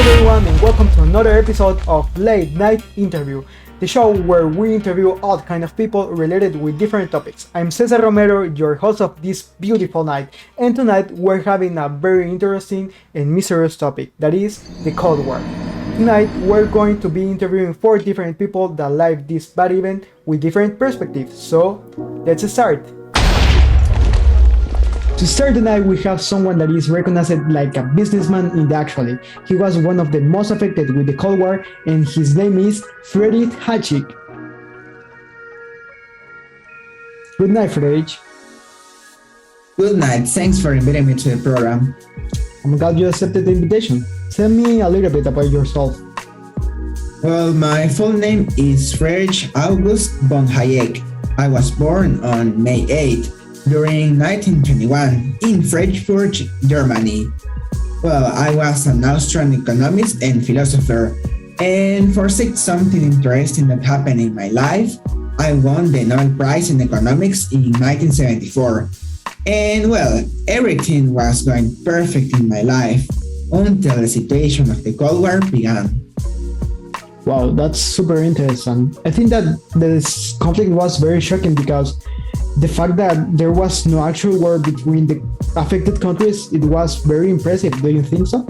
everyone, and welcome to another episode of Late Night Interview, the show where we interview all kind of people related with different topics. I'm César Romero, your host of this beautiful night, and tonight we're having a very interesting and mysterious topic, that is the Cold War. Tonight we're going to be interviewing 4 different people that lived this bad event with different perspectives, so let's start. To start the night, we have someone that is recognized like a businessman in the actually. He was one of the most affected with the Cold War, and his name is Friedrich Hachik. Good night, Friedrich. Good night. Thanks for inviting me to the program. I'm glad you accepted the invitation. Tell me a little bit about yourself. Well, my full name is Friedrich August von Hayek. I was born on May 8th. During 1921 in Frankfurt, Germany. Well, I was an Austrian economist and philosopher, and for something interesting that happened in my life, I won the Nobel Prize in Economics in 1974. And well, everything was going perfect in my life until the situation of the Cold War began. Wow, that's super interesting. I think that this conflict was very shocking because the fact that there was no actual war between the affected countries, it was very impressive. Do you think so?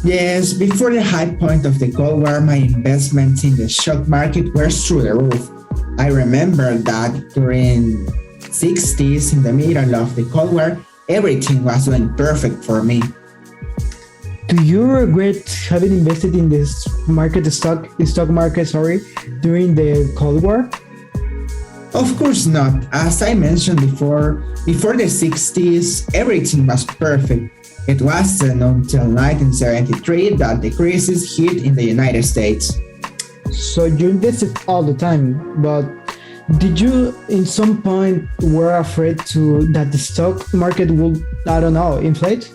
Yes, before the high point of the Cold War, my investments in the stock market were through the roof. I remember that during 60s, in the middle of the Cold War, everything was going perfect for me. Do you regret having invested in this stock market, during the Cold War? Of course not. As I mentioned before the 60s, everything was perfect. It wasn't until 1973 that the crisis hit in the United States. So you invested all the time, but did you in some point were afraid that the stock market would, inflate?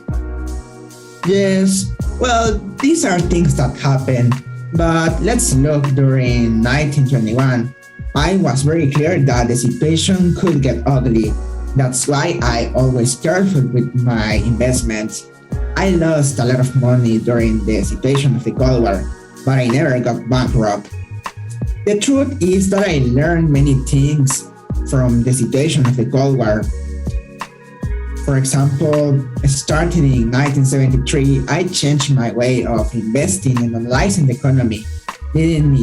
Yes, well, these are things that happen, but let's look during 1921. I was very clear that the situation could get ugly. That's why I always careful with my investments. I lost a lot of money during the situation of the Cold War, but I never got bankrupt. The truth is that I learned many things from the situation of the Cold War. For example, starting in 1973, I changed my way of investing and analyzing the economy, leading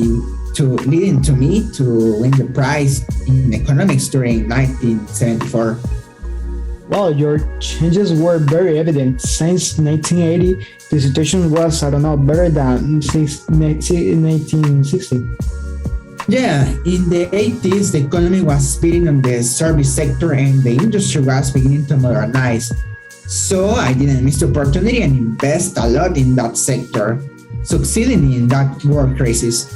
to me to win the prize in economics during 1974. Well, your changes were very evident. Since 1980, the situation was, better than since 1960. Yeah, in the 80s, the economy was speeding on the service sector and the industry was beginning to modernize. So I didn't miss the opportunity and invest a lot in that sector, succeeding in that world crisis.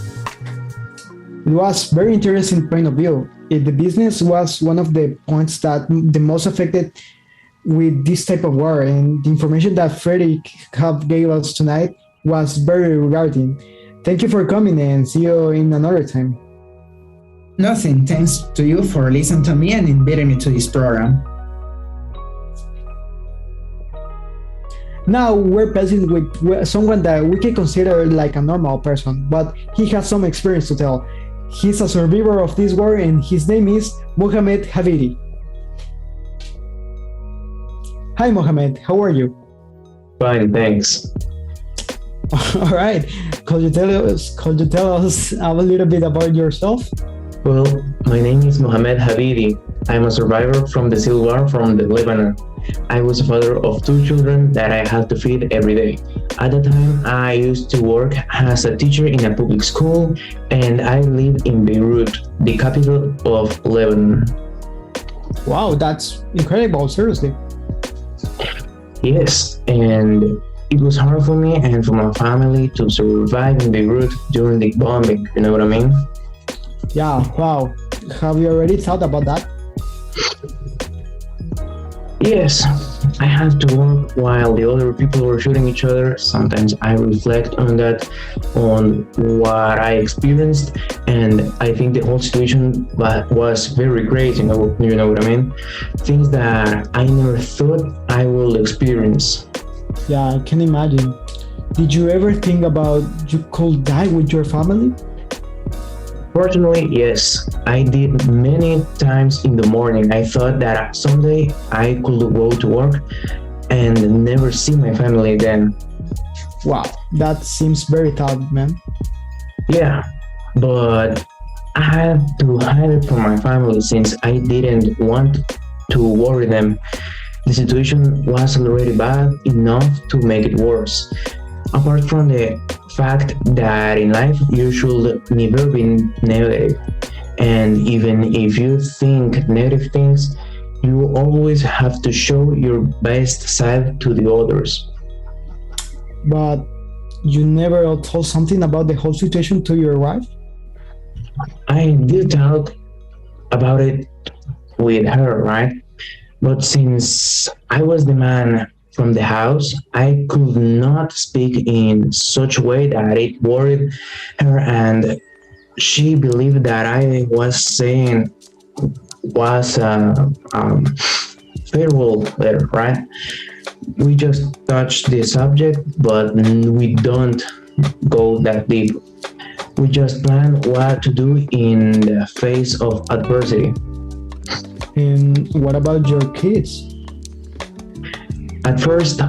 It was very interesting point of view. The business was one of the points that the most affected with this type of war, and the information that Frederick gave us tonight was very rewarding. Thank you for coming and see you in another time. Nothing, thanks to you for listening to me and inviting me to this program. Now we're passing with someone that we can consider like a normal person, but he has some experience to tell. He's a survivor of this war and his name is Mohamed Havidi. Hi Mohamed, how are you? Fine, thanks. All right, could you tell us a little bit about yourself? Well, my name is Mohamed Havidi. I'm a survivor from the Civil War from the Lebanon. I was a father of 2 children that I had to feed every day. At the time, I used to work as a teacher in a public school, and I lived in Beirut, the capital of Lebanon. Wow, that's incredible, seriously. Yes, and it was hard for me and for my family to survive in Beirut during the bombing, you know what I mean? Yeah, wow. Have you already thought about that? Yes, I had to work while the other people were shooting each other. Sometimes I reflect on that, on what I experienced, and I think the whole situation was very great, you know what I mean? Things that I never thought I would experience. Yeah, I can imagine. Did you ever think about you could die with your family? Fortunately, yes, I did many times in the morning. I thought that someday I could go to work and never see my family again. Wow, that seems very tough, man. Yeah, but I had to hide it from my family since I didn't want to worry them. The situation was already bad enough to make it worse. Apart from the fact that in life you should never be negative, and even if you think negative things, you always have to show your best side to the others. But you never told something about the whole situation to your wife? I did talk about it with her, right? But since I was the man from the house, I could not speak in such a way that it worried her, and she believed that I was saying was a farewell letter, right? We just touched the subject, but we don't go that deep. We just plan what to do in the face of adversity. And what about your kids? At first,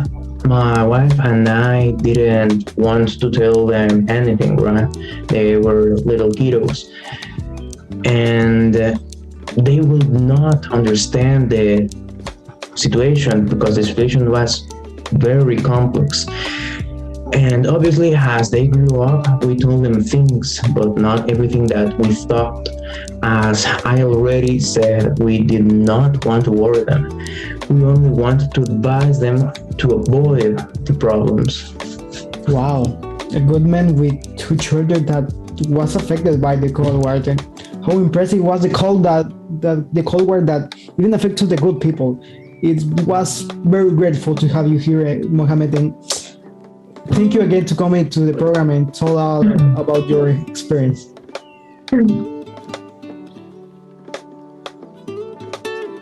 my wife and I didn't want to tell them anything, right? They were little kiddos, and they would not understand the situation because the situation was very complex. And obviously, as they grew up, we told them things, but not everything that we thought. As I already said, we did not want to worry them. We only wanted to advise them to avoid the problems. Wow, a good man with two children that was affected by the Cold War. Then how impressive was the Cold War that even affected the good people. It was very grateful to have you here, Mohammed. And thank you again to coming to the program and tell all about your experience.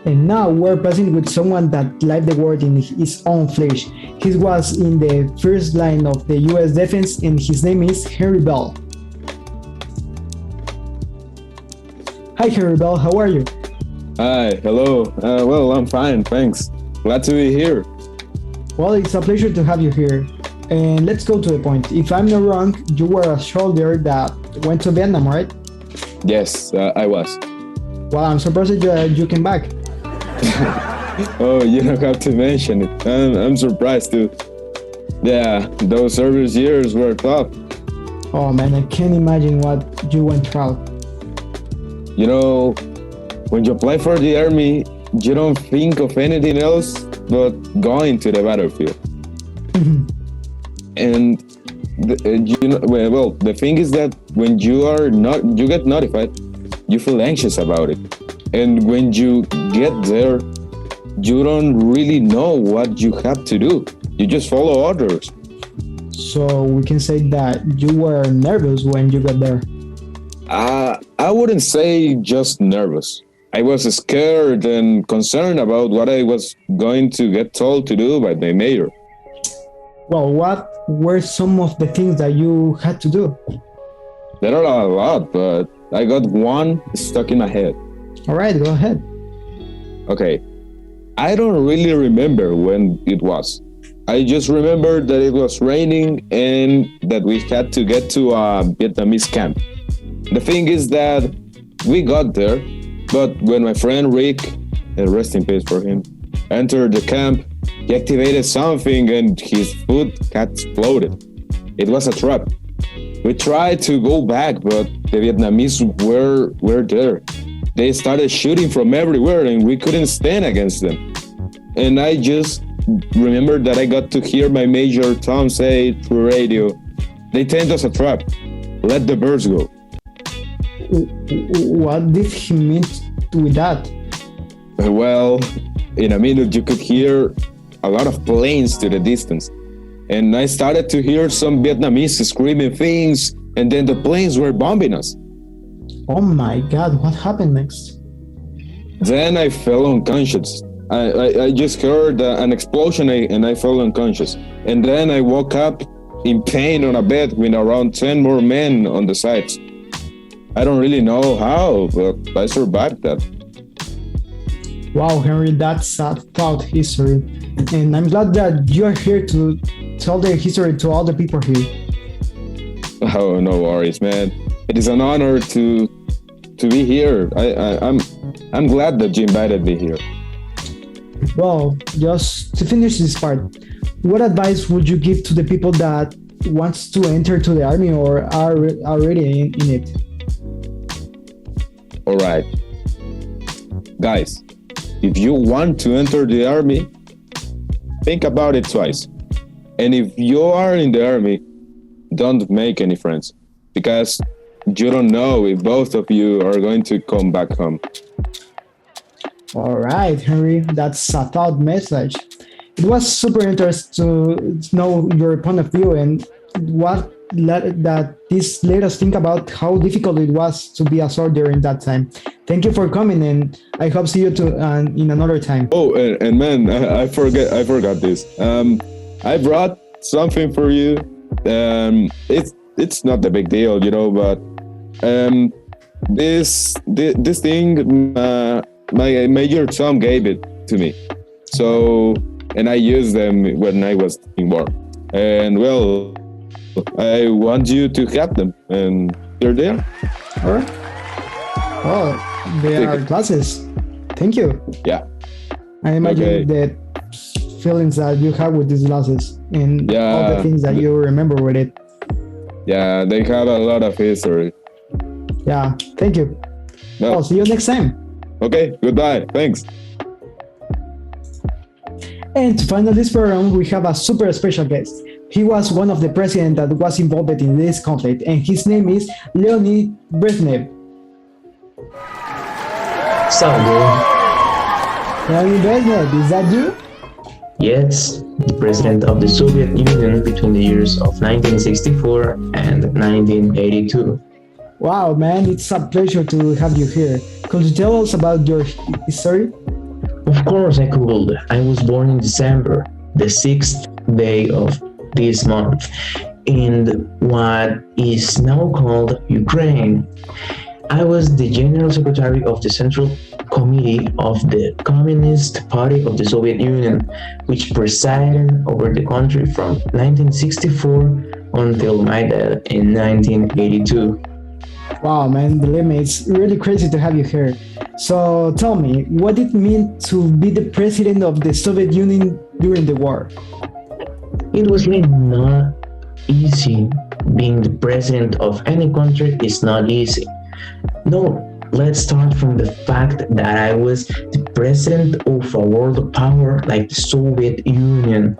And now we're passing with someone that lived the war in his own flesh. He was in the first line of the US defense and his name is Henry Bell. Hi Henry Bell, how are you? Hi, hello. Well, I'm fine, thanks. Glad to be here. Well, it's a pleasure to have you here. And let's go to the point. If I'm not wrong, you were a soldier that went to Vietnam, right? Yes, I was. Well, I'm surprised that you came back. Oh, you don't have to mention it. I'm surprised too. Yeah, those service years were tough. Oh man, I can't imagine what you went through. You know, when you apply for the army, you don't think of anything else but going to the battlefield. And the thing is that when you get notified, you feel anxious about it. And when you get there, you don't really know what you have to do. You just follow orders. So we can say that you were nervous when you got there. I wouldn't say just nervous. I was scared and concerned about what I was going to get told to do by the mayor. Well, what were some of the things that you had to do? There are a lot, but I got one stuck in my head. All right, go ahead. Okay, I don't really remember when it was. I just remember that it was raining and that we had to get to a Vietnamese camp. The thing is that we got there, but when my friend Rick, rest in peace for him, entered the camp, he activated something and his foot had exploded. It was a trap. We tried to go back, but the Vietnamese were there. They started shooting from everywhere and we couldn't stand against them. And I just remember that I got to hear my Major Tom say through radio, "They tend us a trap. Let the birds go." What did he mean with that? Well, in a minute you could hear a lot of planes to the distance. And I started to hear some Vietnamese screaming things, and then the planes were bombing us. Oh my God, what happened next? Then I fell unconscious. I just heard an explosion and I fell unconscious. And then I woke up in pain on a bed with around 10 more men on the sides. I don't really know how, but I survived that. Wow, Henry, that's a proud history. And I'm glad that you are here to tell the history to all the people here. Oh, no worries, man. It is an honor to be here. I'm glad that you invited me here. Well, just to finish this part, what advice would you give to the people that wants to enter to the army or are already in it? All right, guys, if you want to enter the army, think about it twice. And if you are in the army, don't make any friends because you don't know if both of you are going to come back home. All right, Henry, that's a thought message. It was super interesting to know your point of view and that this let us think about how difficult it was to be a soldier in that time. Thank you for coming, and I hope see you in another time. Oh, and man, I forgot this. I brought something for you. It's not a big deal, but this thing, my Major Tom gave it to me. So, and I used them when I was in war. And well, I want you to have them, and they're there. All right. Oh, they are glasses. Thank you. Yeah. I imagine the feelings that you have with these glasses and all the things that you remember with it. Yeah, they have a lot of history. Yeah, thank you. No. I'll see you next time. Okay, goodbye. Thanks. And to final this program, we have a super special guest. He was one of the presidents that was involved in this conflict, and his name is Leonid Brezhnev. So good. Leonid Brezhnev, is that you? Yes, the president of the Soviet Union between the years of 1964 and 1982. Wow, man, it's a pleasure to have you here. Could you tell us about your history? Of course I could. I was born in December, the 6th day of this month, in what is now called Ukraine. I was the General Secretary of the Central Committee of the Communist Party of the Soviet Union, which presided over the country from 1964 until my death in 1982. Wow, man, believe me, it's really crazy to have you here. So tell me, what did it mean to be the president of the Soviet Union during the war? It was really not easy. Being the president of any country is not easy. No, let's start from the fact that I was the president of a world power like the Soviet Union.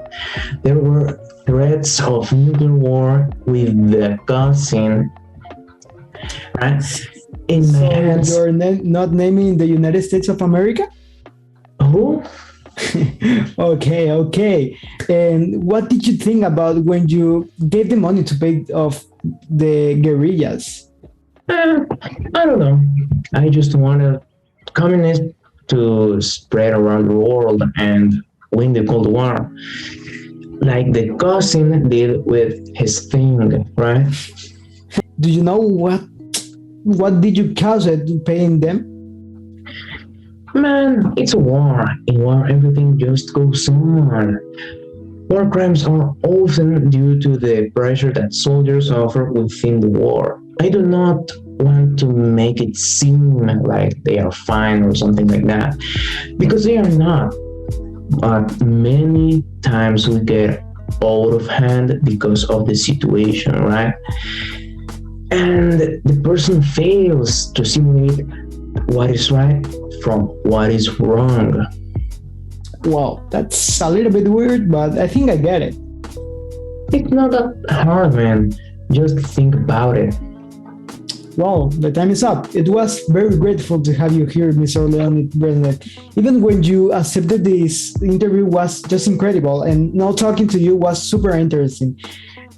There were threats of nuclear war with the cousin, right? In my hands. You're not naming the United States of America? Who? Okay. And what did you think about when you gave the money to pay off the guerrillas? I don't know. I just wanted communists to spread around the world and win the Cold War, like the cousin did with his thing, right? Do you know what did you cause it paying them? Man, it's a war. In war, everything just goes on. War crimes are often due to the pressure that soldiers suffer within the war. I do not want to make it seem like they are fine or something like that, because they are not. But many times we get out of hand because of the situation, right? And the person fails to simulate what is right from what is wrong. Well, that's a little bit weird, but I think I get it. It's not that hard, man. Just think about it. Well, the time is up. It was very grateful to have you here, Mr. Leonid Brezhnev. Even when you accepted this interview was just incredible, and now talking to you was super interesting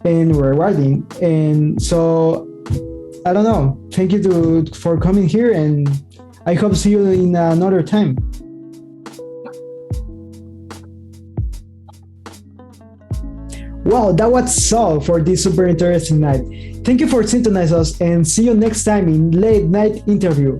and rewarding. And so, I don't know. Thank you for coming here, and I hope to see you in another time. Wow, that was all for this super interesting night. Thank you for synchronizing us and see you next time in Late Night Interview.